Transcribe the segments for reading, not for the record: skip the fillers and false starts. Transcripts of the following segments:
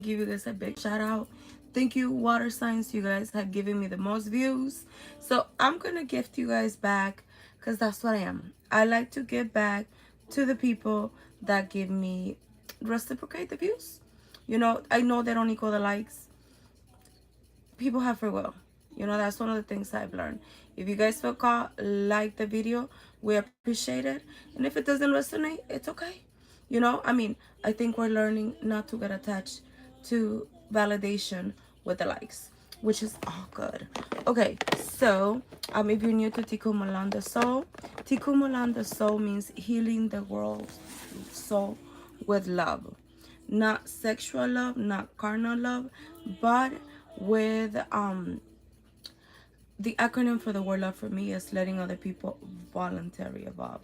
give you guys a big shout out. Thank you, water signs. You guys have given me the most views. So I'm going to gift you guys back because that's what I am. I like to give back to the people that give me, reciprocate the views. You know, I know they don't equal the likes. People have free will. You know, that's one of the things I've learned. If you guys feel called, like the video, we appreciate it. And if it doesn't resonate, it's okay. You know, I mean, I think we're learning not to get attached to validation with the likes, which is all good. Okay, so if you're new to Tikkun Malanda Soul, Tikkun Malanda Soul means healing the world's soul with love. Not sexual love, not carnal love, but with the acronym for the word love for me is letting other people voluntary evolve.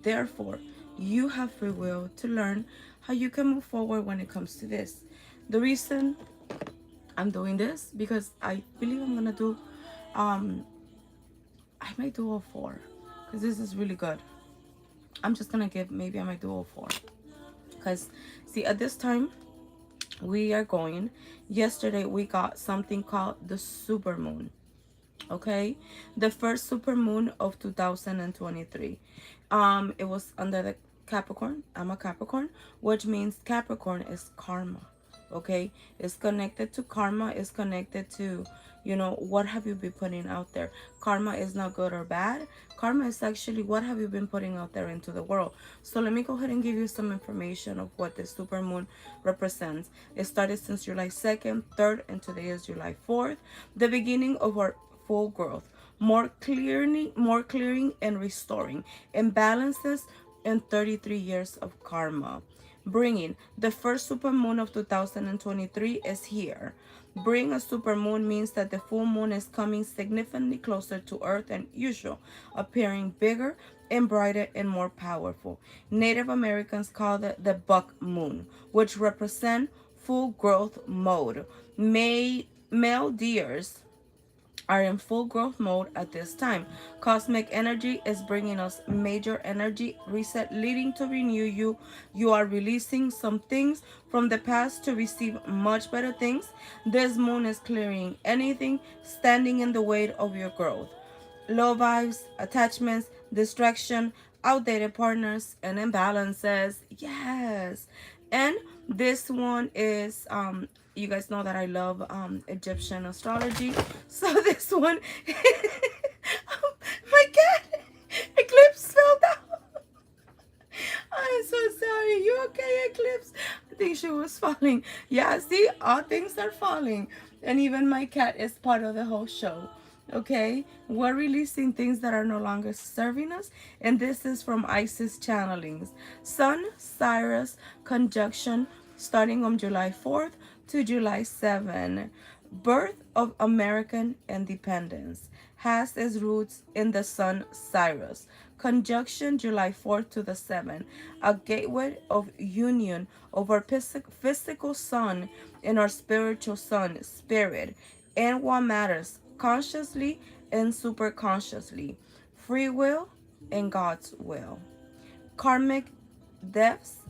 Therefore, you have free will to learn how you can move forward when it comes to this. The reason I'm doing this because I believe I'm gonna do I might do all four because this is really good. I'm just gonna give, maybe I might do all four because see, at this time we are going, yesterday we got something called the super moon. Okay, the first super moon of 2023. It was under the Capricorn. I'm a Capricorn, which means Capricorn is karma. Okay, it's connected to karma, it's connected to, you know, what have you been putting out there. Karma is not good or bad. Karma is actually what have you been putting out there into the world. So let me go ahead and give you some information of what the super moon represents. It started since July 2nd, 3rd, and today is July 4th, the beginning of our full growth, more clearing and restoring imbalances in 33 years of karma. Bringing the first super moon of 2023 is here. Bring a super moon means that the full moon is coming significantly closer to Earth than usual, appearing bigger and brighter and more powerful. Native Americans call it the buck moon, which represent full growth mode. Male deers are in full growth mode at this time. Cosmic energy is bringing us major energy reset, leading to renew you. You are releasing some things from the past to receive much better things. This moon is clearing anything standing in the way of your growth. Low vibes, attachments, distraction, outdated partners, and imbalances. Yes. And this one is you guys know that I love Egyptian astrology. So this one my cat Eclipse fell down. I'm so sorry. You okay, Eclipse? I think she was falling. Yeah, see, all things are falling. And even my cat is part of the whole show. Okay? We're releasing things that are no longer serving us. And this is from Isis Channelings. Sun, Cyrus, conjunction starting on July 4th to July 7th. Birth of American independence has its roots in the sun Cyrus. Conjunction July 4th to the 7th. A gateway of union of our physical sun and our spiritual sun, spirit, and what matters consciously and superconsciously. Free will and God's will. Karmic depths,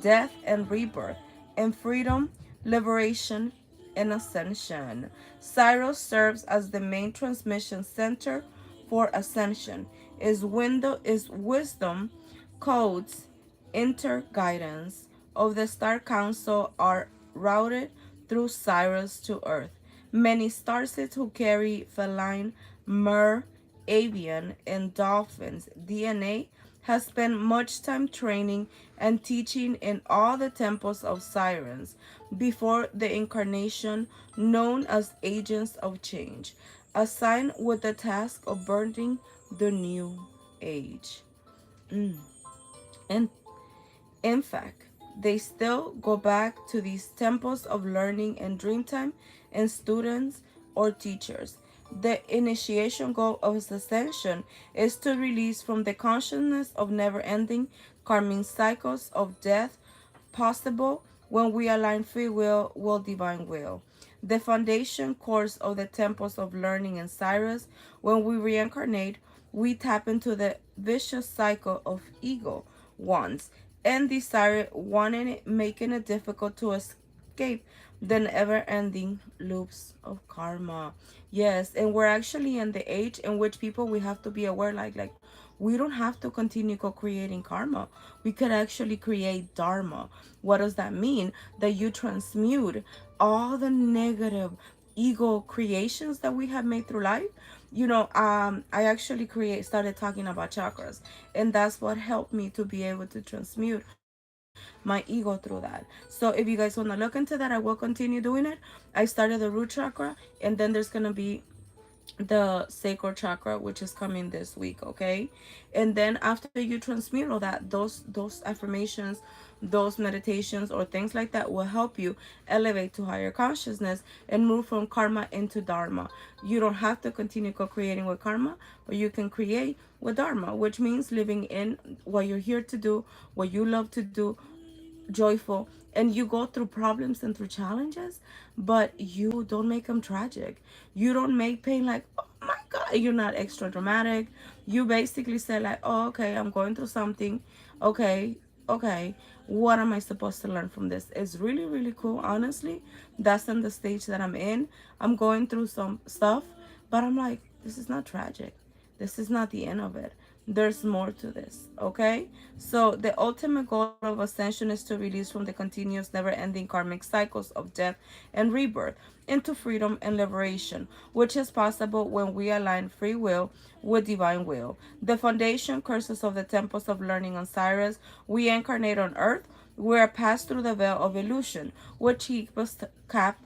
death and rebirth, and freedom, liberation, and ascension. Cyrus serves as the main transmission center for ascension. Is wisdom, codes, interguidance of the Star Council are routed through Cyrus to Earth. Many starseeds who carry feline, mer, avian, and dolphins DNA has spent much time training and teaching in all the temples of Sirens before the incarnation, known as agents of change, assigned with the task of birthing the new age. And in fact, they still go back to these temples of learning in Dreamtime and students or teachers. The initiation goal of ascension is to release from the consciousness of never-ending karmic cycles of death possible when we align free will with divine will. The foundation course of the temples of learning in Cyrus, when we reincarnate, we tap into the vicious cycle of ego wants and desire, wanting it, making it difficult to escape the never-ending loops of karma. Yes, and we're actually in the age in which people, we have to be aware, like we don't have to continue co-creating karma. We could actually create dharma. What does that mean? That you transmute all the negative ego creations that we have made through life. I actually create started talking about chakras, and that's what helped me to be able to transmute my ego through that. So if you guys want to look into that, I will continue doing it. I started the root chakra, and then there's gonna be the sacral chakra, which is coming this week. Okay, and then after you transmute all that, those affirmations, those meditations or things like that will help you elevate to higher consciousness and move from karma into dharma. You don't have to continue co-creating with karma, but you can create with dharma, which means living in what you're here to do, what you love to do, joyful. And you go through problems and through challenges, but you don't make them tragic. You don't make pain like, oh my god. You're not extra dramatic. You basically say like, oh, okay, I'm going through something. Okay, okay, what am I supposed to learn from this? It's really, really cool. Honestly, that's in the stage that I'm in. I'm going through some stuff, but I'm like, this is not tragic. This is not the end of it. There's more to this. Okay, so the ultimate goal of ascension is to release from the continuous never-ending karmic cycles of death and rebirth into freedom and liberation, which is possible when we align free will with divine will. The foundation curses of the temples of learning on Cyrus. We incarnate on earth. We are passed through the veil of illusion, which keep us tapped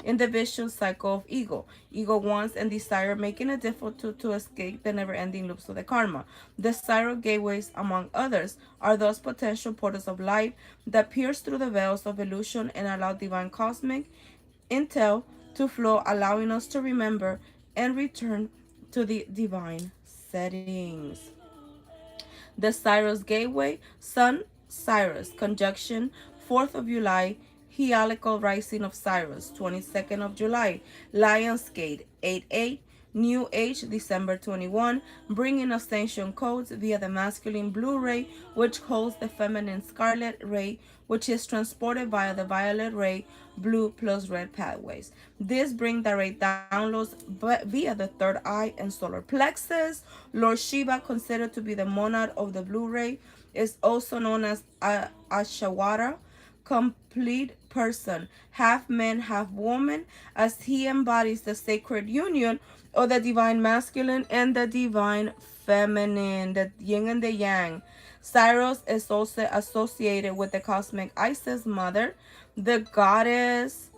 in the vicious cycle of ego wants and desire, making it difficult to escape the never-ending loops of the karma. The spiral gateways, among others, are those potential portals of light that pierce through the veils of illusion and allow divine cosmic intel to flow, allowing us to remember and return to the divine settings. The Cyrus Gateway, Sun Cyrus conjunction, 4th of July, Heliacal Rising of Cyrus, 22nd of July, Lionsgate, 8-8, New Age, December 21, bringing ascension codes via the masculine blue ray, which holds the feminine scarlet ray, which is transported via the violet ray, blue plus red pathways. This brings direct downloads via the third eye and solar plexus. Lord Shiva, considered to be the monad of the blue ray, is also known as Ashawara, complete person, half man, half woman, as he embodies the sacred union of the divine masculine and the divine feminine, the yin and the yang. Cyrus is also associated with the cosmic Isis mother, the goddess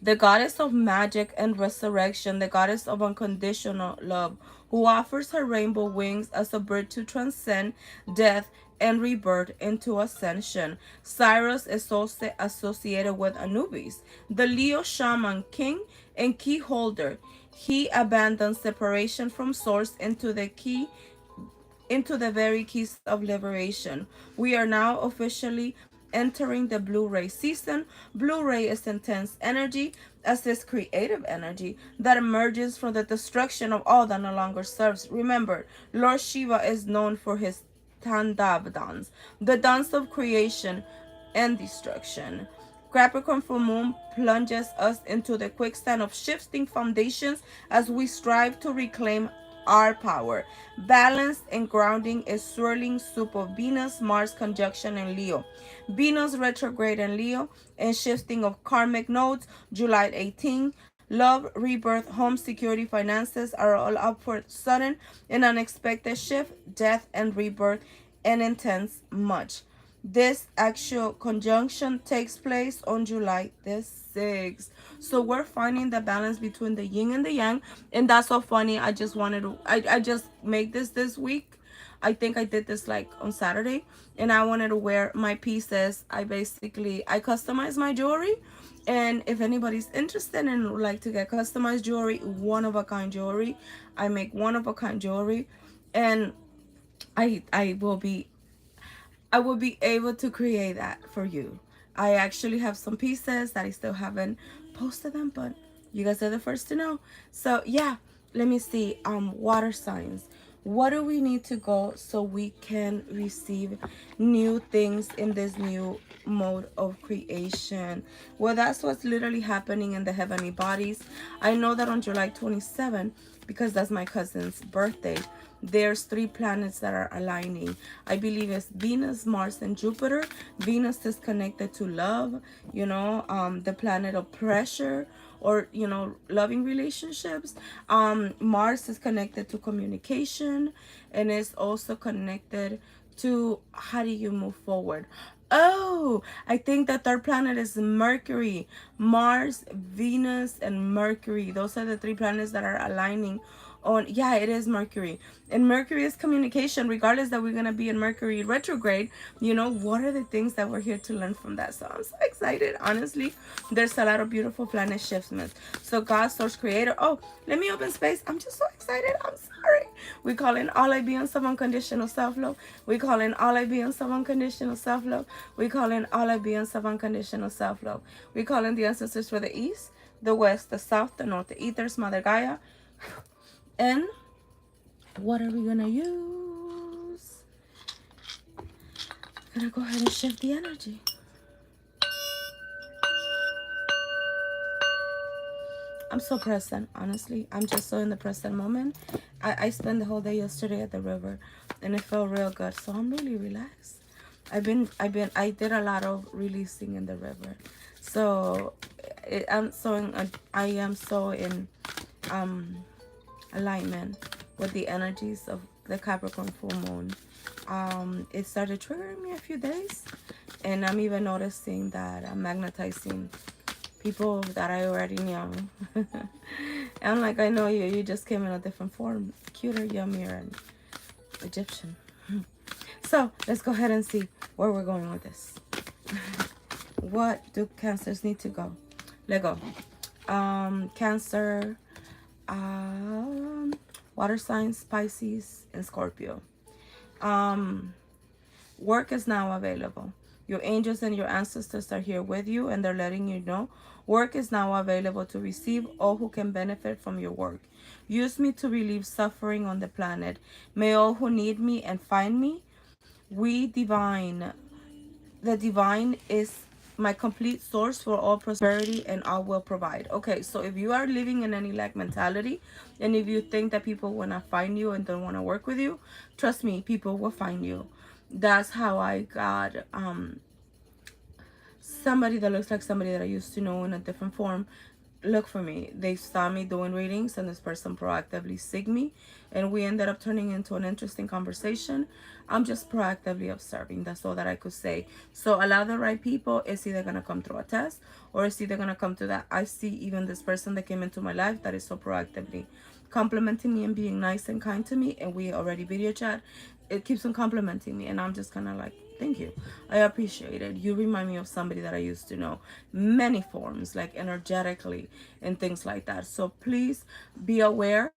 the goddess of magic and resurrection, the goddess of unconditional love, who offers her rainbow wings as a bird to transcend death and rebirth into ascension. Cyrus is also associated with Anubis, the Leo shaman king and key holder. He abandons separation from source into the very keys of liberation. We are now officially entering the Blu-ray season. Blu-ray is intense energy, as is creative energy that emerges from the destruction of all that no longer serves. Remember, Lord Shiva is known for his Tandav dance, the dance of creation and destruction. Capricorn full moon plunges us into the quicksand of shifting foundations as we strive to reclaim our power. Balance and grounding is swirling soup of Venus, Mars conjunction in Leo. Venus retrograde in Leo and shifting of karmic nodes, July 18. Love, rebirth, home, security, finances are all up for sudden and unexpected shift, death and rebirth, and intense much. This actual conjunction takes place on July the 6th. So we're finding the balance between the yin and the yang. And that's so funny. I just wanted to, I just made this week. I think I did this like on Saturday. And I wanted to wear my pieces. I customized my jewelry. And if anybody's interested and would like to get customized jewelry, one-of-a-kind jewelry, I make one-of-a-kind jewelry. And I will be able to create that for you. I actually have some pieces that I still haven't posted them, but you guys are the first to know. So yeah, let me see. Water signs. What do we need to go so we can receive new things in this new mode of creation? Well, that's what's literally happening in the heavenly bodies. I know that on July 27th, because that's my cousin's birthday, there's 3 planets that are aligning. I believe it's Venus, Mars, and Jupiter. Venus is connected to love, the planet of pressure, or loving relationships. Mars is connected to communication, and it's also connected to how do you move forward. Oh, I think the third planet is Mercury. Mars, Venus, and Mercury. Those are the 3 planets that are aligning on, yeah, it is Mercury. And Mercury is communication. Regardless that we're going to be in Mercury retrograde, what are the things that we're here to learn from that? So I'm so excited. Honestly, there's a lot of beautiful planet shifts. So God, source, creator. Oh, let me open space. I'm just so excited. I'm sorry. We call in all ideas of unconditional self-love. We call in all ideas of unconditional self-love. We call in all ideas of unconditional self-love. We call in the ancestors for the east, the west, the south, the north, the ethers, Mother Gaia. And what are we gonna use? I'm gonna go ahead and shift the energy. I'm so present, honestly. I'm just so in the present moment. I spent the whole day yesterday at the river, and it felt real good. So I'm really relaxed. I did a lot of releasing in the river. So I am so in alignment with the energies of the Capricorn full moon. It started triggering me a few days, and I'm even noticing that I'm magnetizing people that I already knew. I'm like, I know you. You just came in a different form, cuter, yummier, and Egyptian. So let's go ahead and see where we're going with this. What do Cancers need to go? Let go. Cancer, water signs, Pisces, and Scorpio. Work is now available. Your angels and your ancestors are here with you, and they're letting you know work is now available to receive all who can benefit from your work. Use me to relieve suffering on the planet. May all who need me and find me. We divine. The divine is my complete source for all prosperity, and I will provide. Okay, so if you are living in any lack mentality, and if you think that people want to find you and don't want to work with you, trust me, people will find you. That's how I got somebody that looks like somebody that I used to know in a different form. Look for me. They saw me doing readings, and this person proactively seeked me, and we ended up turning into an interesting conversation. I'm just proactively observing. That's all that I could say. So allow the right people. It's either gonna come through a test, or it's either gonna come to that. I see even this person that came into my life that is so proactively complimenting me and being nice and kind to me, and we already video chat. It keeps on complimenting me, and I'm just kind of like, thank you. I appreciate it. You remind me of somebody that I used to know. Many forms, like energetically and things like that. So please be aware.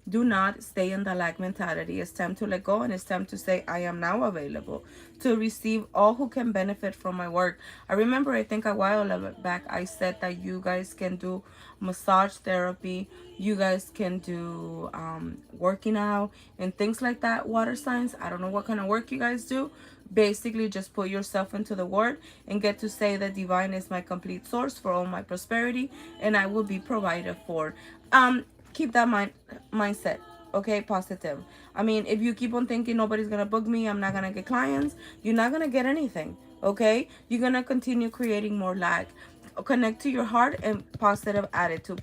Do not stay in the lack mentality. It's time to let go, and it's time to say, I am now available to receive all who can benefit from my work. I remember, I think a while back, I said that you guys can do massage therapy. You guys can do working out and things like that. Water signs. I don't know what kind of work you guys do. Basically, just put yourself into the word and get to say that divine is my complete source for all my prosperity, and I will be provided for. Keep that mindset, okay? Positive. I mean, if you keep on thinking nobody's gonna book me, I'm not gonna get clients, you're not gonna get anything, okay? You're gonna continue creating more lack. Connect to your heart and positive attitude.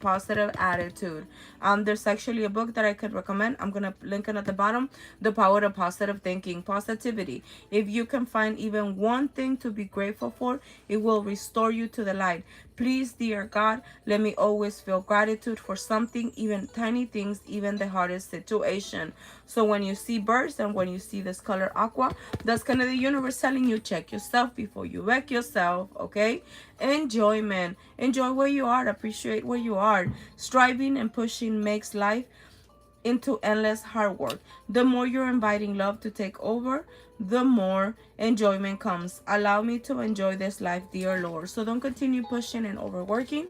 There's actually a book that I could recommend. I'm gonna link it at the bottom. The Power of Positive Thinking. Positivity. If you can find even one thing to be grateful for, it will restore you to the light. Please, dear God, let me always feel gratitude for something, even tiny things, even the hardest situation. So when you see birds and when you see this color aqua, that's kind of the universe telling you, check yourself before you wreck yourself, okay? Enjoyment. Enjoy where you are. Appreciate where you are. Striving and pushing makes life into endless hard work. The more you're inviting love to take over, the more enjoyment comes. Allow me to enjoy this life, dear Lord. So don't continue pushing and overworking.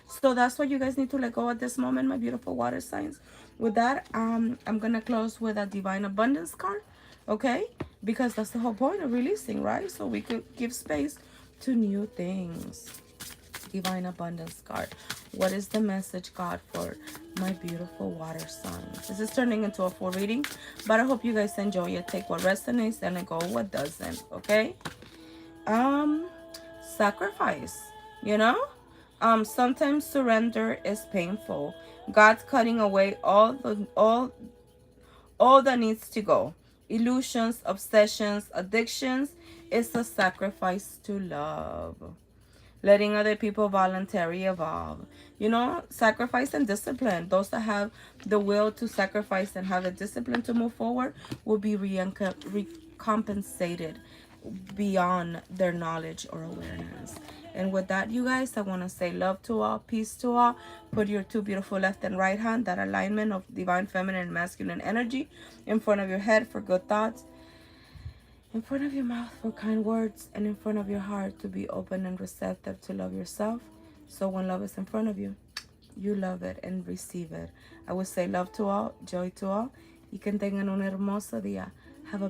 So that's what you guys need to let go at this moment, my beautiful water signs. with that, I'm gonna close with a divine abundance card, okay? Because that's the whole point of releasing, right? So we could give space to new things. Divine abundance card. What is the message, God, for my beautiful water signs? This is turning into a full reading, but I hope you guys enjoy it. Take what resonates and let go what doesn't, okay? Sacrifice, you know? Sometimes surrender is painful. God's cutting away all that needs to go. Illusions, obsessions, addictions. It's a sacrifice to love. Letting other people voluntarily evolve. You know, sacrifice and discipline. Those that have the will to sacrifice and have the discipline to move forward will be recompensated beyond their knowledge or awareness. And with that, you guys, I want to say love to all, peace to all. Put your two beautiful left and right hand, that alignment of divine feminine and masculine energy, in front of your head for good thoughts, in front of your mouth for kind words, and in front of your heart to be open and receptive to love yourself. So when love is in front of you, you love it and receive it. I would say love to all, joy to all, y que tengan un hermoso día. Have a